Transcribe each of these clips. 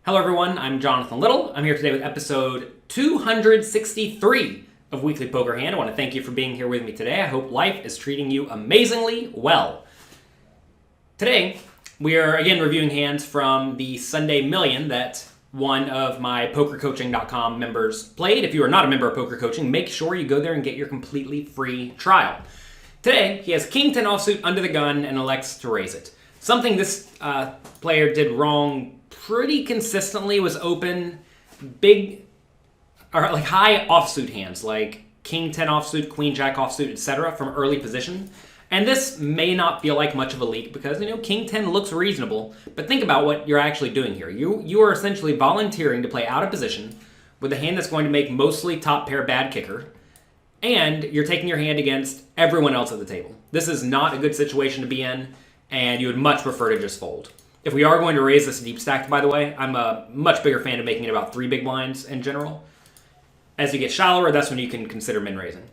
Hello everyone, I'm Jonathan Little. I'm here today with episode 263 of Weekly Poker Hand. I want to thank you for being here with me today. I hope life is treating you amazingly well. Today, we are again reviewing hands from the Sunday Million that one of my PokerCoaching.com members played. If you are not a member of Poker Coaching, make sure you go there and get your completely free trial. Today, he has King 10 offsuit under the gun and elects to raise it. Something this player did wrong pretty consistently was open big or like high offsuit hands like King 10 offsuit, Queen Jack offsuit, etc. from early position. And this may not feel like much of a leak because, King 10 looks reasonable, but think about what you're actually doing here. You are essentially volunteering to play out of position with a hand that's going to make mostly top pair bad kicker, and you're taking your hand against everyone else at the table. This is not a good situation to be in, and you would much prefer to just fold. If we are going to raise this deep stacked, by the way, I'm a much bigger fan of making it about 3 big blinds in general. As you get shallower, that's when you can consider min raising.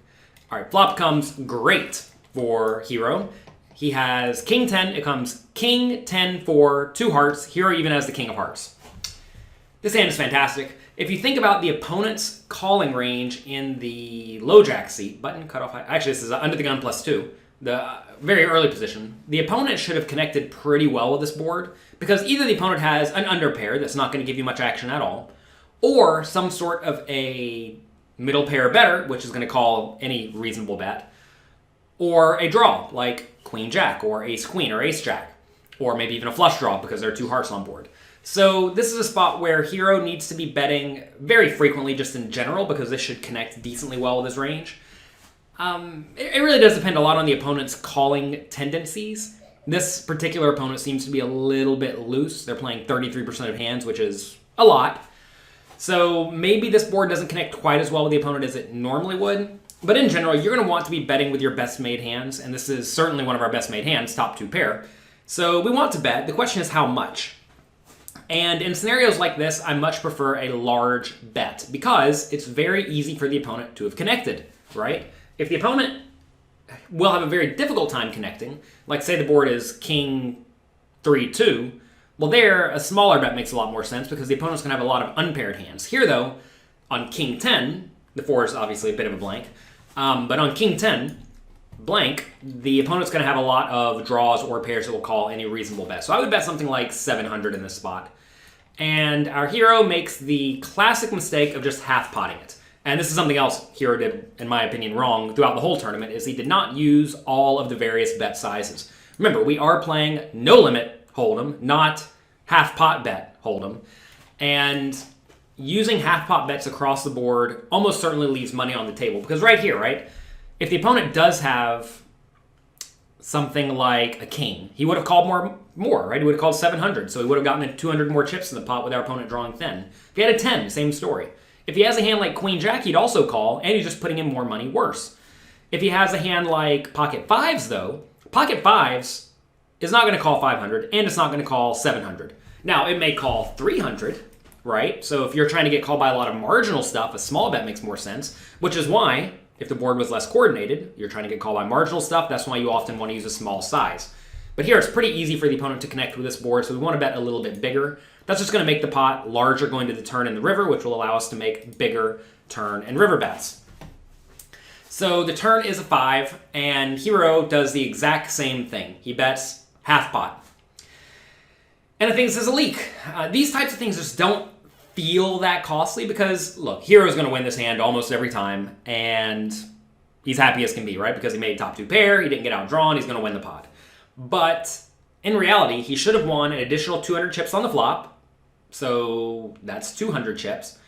All right, flop comes great for Hero. He has King 10. It comes King 10 for 2 hearts. Hero even has the King of Hearts. This hand is fantastic. If you think about the opponent's calling range in the low jack seat, button cutoff high. Actually, this is under the gun +2. The very early position, the opponent should have connected pretty well with this board because either the opponent has an underpair that's not going to give you much action at all, or some sort of a middle pair better, which is going to call any reasonable bet, or a draw like Queen Jack or Ace Queen or Ace Jack, or maybe even a flush draw because there are 2 hearts on board. So this is a spot where Hero needs to be betting very frequently just in general because this should connect decently well with his range. It really does depend a lot on the opponent's calling tendencies. This particular opponent seems to be a little bit loose. They're playing 33% of hands, which is a lot. So maybe this board doesn't connect quite as well with the opponent as it normally would. But in general, you're going to want to be betting with your best made hands, and this is certainly one of our best made hands, top 2 pair. So we want to bet. The question is how much? And in scenarios like this, I much prefer a large bet because it's very easy for the opponent to have connected, right? If the opponent will have a very difficult time connecting, like say the board is King 3-2, well there, a smaller bet makes a lot more sense because the opponent's going to have a lot of unpaired hands. Here though, on King 10, the 4 is obviously a bit of a blank, but on King 10, blank, the opponent's going to have a lot of draws or pairs that will call any reasonable bet. So I would bet something like 700 in this spot. And our Hero makes the classic mistake of just half-potting it. And this is something else Hero did, in my opinion, wrong throughout the whole tournament, is he did not use all of the various bet sizes. Remember, we are playing no limit hold'em, not half pot bet hold'em. And using half pot bets across the board almost certainly leaves money on the table. Because right here, right, if the opponent does have something like a king, he would have called more, right? He would have called 700, so he would have gotten 200 more chips in the pot with our opponent drawing thin. If he had a 10, same story. If he has a hand like Queen Jack, he'd also call, and he's just putting in more money worse. If he has a hand like Pocket Fives, though, Pocket Fives is not going to call 500, and it's not going to call 700. Now, it may call 300, right? So if you're trying to get called by a lot of marginal stuff, a small bet makes more sense, which is why, if the board was less coordinated, you're trying to get called by marginal stuff, that's why you often want to use a small size. But here, it's pretty easy for the opponent to connect with this board, so we want to bet a little bit bigger. That's just going to make the pot larger going to the turn in the river, which will allow us to make bigger turn and river bets. So the turn is a 5, and Hero does the exact same thing. He bets half pot. And I think this is a leak. These types of things just don't feel that costly because, look, Hero's going to win this hand almost every time, and he's happy as can be, right? Because he made top 2 pair, he didn't get outdrawn, he's going to win the pot. But in reality, he should have won an additional 200 chips on the flop, so that's 200 chips.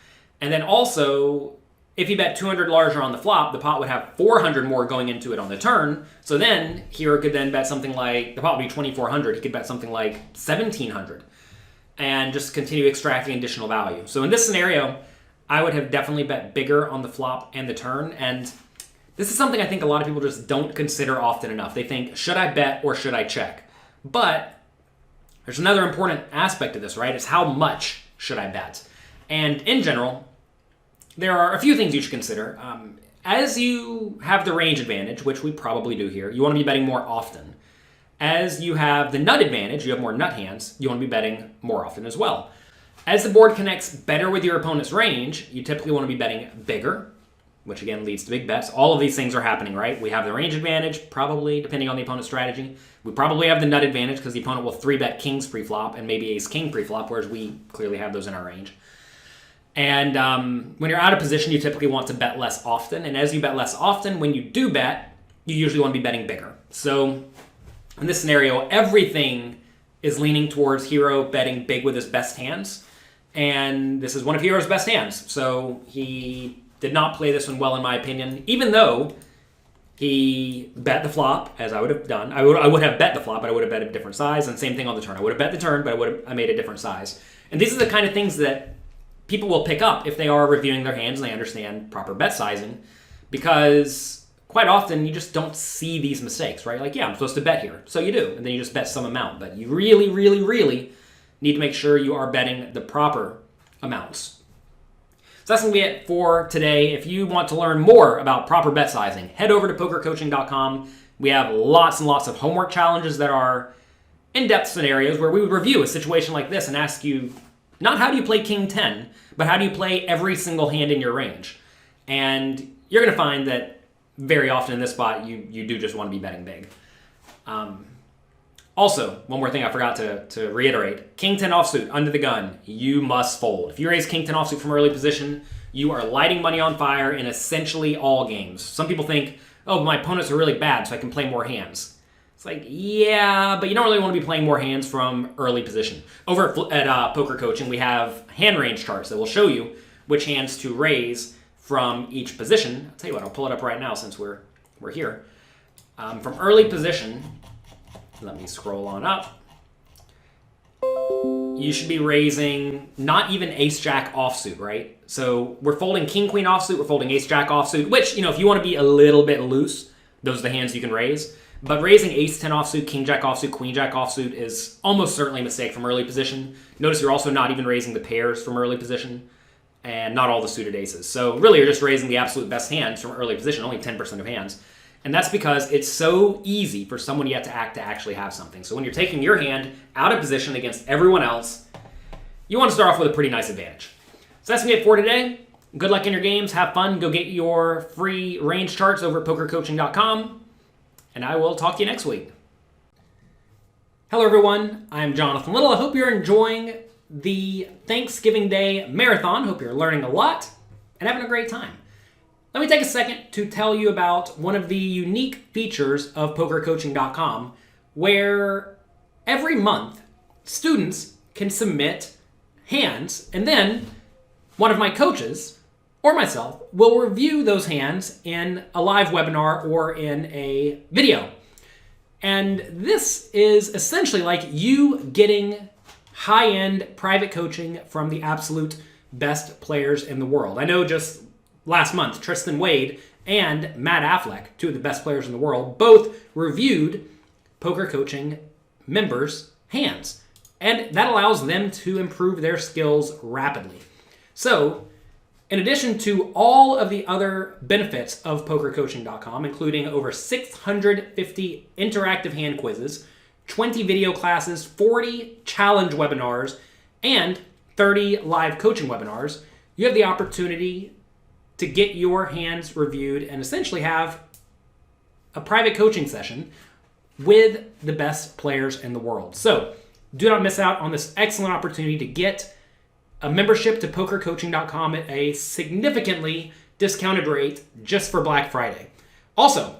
And then also, if he bet 200 larger on the flop, the pot would have 400 more going into it on the turn. So then, Hero could then bet something like, the pot would be 2,400, he could bet something like 1,700. And just continue extracting additional value. So in this scenario, I would have definitely bet bigger on the flop and the turn. And this is something I think a lot of people just don't consider often enough. They think, should I bet or should I check? But there's another important aspect of this, right? It's how much should I bet? And in general, there are a few things you should consider. As you have the range advantage, which we probably do here, you want to be betting more often. As you have the nut advantage, you have more nut hands, you want to be betting more often as well. As the board connects better with your opponent's range, you typically want to be betting bigger, which again leads to big bets. All of these things are happening, right? We have the range advantage, probably, depending on the opponent's strategy. We probably have the nut advantage because the opponent will 3-bet kings pre-flop and maybe ace-king pre-flop, whereas we clearly have those in our range. And when you're out of position, you typically want to bet less often. And as you bet less often, when you do bet, you usually want to be betting bigger. So in this scenario, everything is leaning towards Hero betting big with his best hands. And this is one of Hero's best hands. So he did not play this one well, in my opinion, even though he bet the flop, as I would have done. I would have bet the flop, but I would have bet a different size. And same thing on the turn. I would have bet the turn, but I made a different size. And these are the kind of things that people will pick up if they are reviewing their hands and they understand proper bet sizing, because quite often you just don't see these mistakes, right? Like, yeah, I'm supposed to bet here. So you do. And then you just bet some amount. But you really, really, really need to make sure you are betting the proper amounts. So that's going to be it for today. If you want to learn more about proper bet sizing, head over to pokercoaching.com. We have lots and lots of homework challenges that are in-depth scenarios where we would review a situation like this and ask you, not how do you play King 10, but how do you play every single hand in your range? And you're going to find that very often in this spot, you do just want to be betting big. Also, one more thing I forgot to reiterate. King 10 offsuit, under the gun, you must fold. If you raise King 10 offsuit from early position, you are lighting money on fire in essentially all games. Some people think, oh, my opponents are really bad, so I can play more hands. It's like, yeah, but you don't really want to be playing more hands from early position. Over at Poker Coaching, we have hand range charts that will show you which hands to raise from each position. I'll tell you what, I'll pull it up right now since we're here. From early position, let me scroll on up. You should be raising not even ace-jack offsuit, right? So we're folding king-queen offsuit, we're folding ace-jack offsuit, which, if you want to be a little bit loose, those are the hands you can raise. But raising ace-10 offsuit, king-jack offsuit, queen-jack offsuit is almost certainly a mistake from early position. Notice you're also not even raising the pairs from early position, and not all the suited aces. So really you're just raising the absolute best hands from early position, only 10% of hands. And that's because it's so easy for someone yet to act to actually have something. So when you're taking your hand out of position against everyone else, you want to start off with a pretty nice advantage. So that's going to be it for today. Good luck in your games. Have fun. Go get your free range charts over at pokercoaching.com. And I will talk to you next week. Hello, everyone. I'm Jonathan Little. I hope you're enjoying the Thanksgiving Day marathon. Hope you're learning a lot and having a great time. Let me take a second to tell you about one of the unique features of pokercoaching.com, where every month students can submit hands, and then one of my coaches or myself will review those hands in a live webinar or in a video. And this is essentially like you getting high-end private coaching from the absolute best players in the world. I know just last month, Tristan Wade and Matt Affleck, two of the best players in the world, both reviewed Poker Coaching members' hands. And that allows them to improve their skills rapidly. So, in addition to all of the other benefits of pokercoaching.com, including over 650 interactive hand quizzes, 20 video classes, 40 challenge webinars, and 30 live coaching webinars, you have the opportunity to get your hands reviewed and essentially have a private coaching session with the best players in the world. So do not miss out on this excellent opportunity to get a membership to pokercoaching.com at a significantly discounted rate just for Black Friday. Also,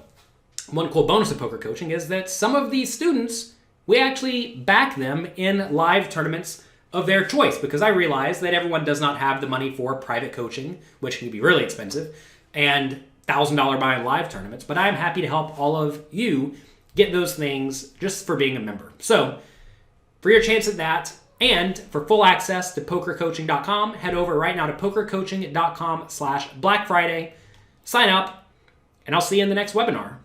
one cool bonus of Poker Coaching is that some of these students, we actually back them in live tournaments of their choice, because I realize that everyone does not have the money for private coaching, which can be really expensive, and $1,000 buy-in live tournaments, but I'm happy to help all of you get those things just for being a member. So, for your chance at that, and for full access to pokercoaching.com, head over right now to pokercoaching.com/Black Friday, sign up, and I'll see you in the next webinar.